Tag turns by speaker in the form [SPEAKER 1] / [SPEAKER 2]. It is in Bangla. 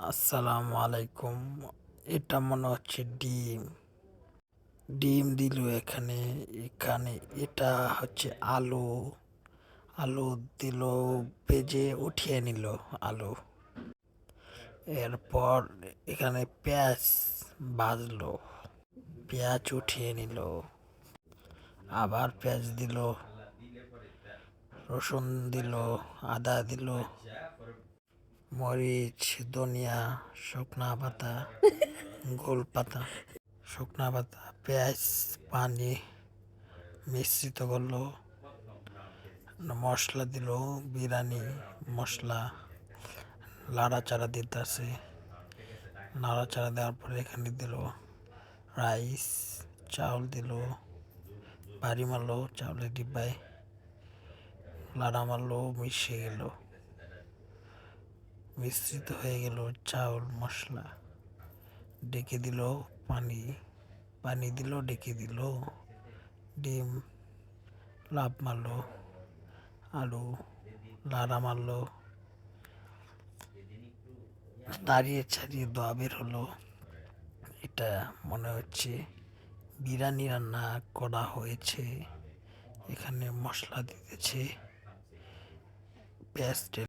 [SPEAKER 1] আসসালামু আলাইকুম। এটা মনে হচ্ছে ডিম। ডিম দিল এখানে। এখানে এটা হচ্ছে আলু। আলু দিল, ভেজে উঠিয়ে নিল আলু। এরপর এখানে পেঁয়াজ ভাজলো, পেঁয়াজ উঠিয়ে নিল। আবার পেঁয়াজ দিল, রসুন দিল, আদা দিল, মরিচ, ধনিয়া, শুকনা পাতা, গোল পাতা, শুকনা পাতা, পেঁয়াজ, পানি মিশ্রিত করলো। মশলা দিল, বিরিয়ানি মশলা। লাড়াচাড়া দিতেছে। নাড়াচাড়া দেওয়ার পরে এখানে দিল রাইস, চাউল দিল, বাড়ি মারলো চাউলের ডিব্বায়, লাড়া মারলো, মিশে গেল, মিশ্রিত হয়ে গেল চাউল মশলা। ডেকে দিল পানি, পানি দিল, ডেকে দিল ডিম, লাফ মারলো, আলু লাড়া মারলো, দাঁড়িয়ে ছাড়িয়ে দোয়া বের হলো। এটা মনে হচ্ছে বিরিয়ানি রান্না করা হয়েছে। এখানে মশলা দিতেছে, পেঁয়াজ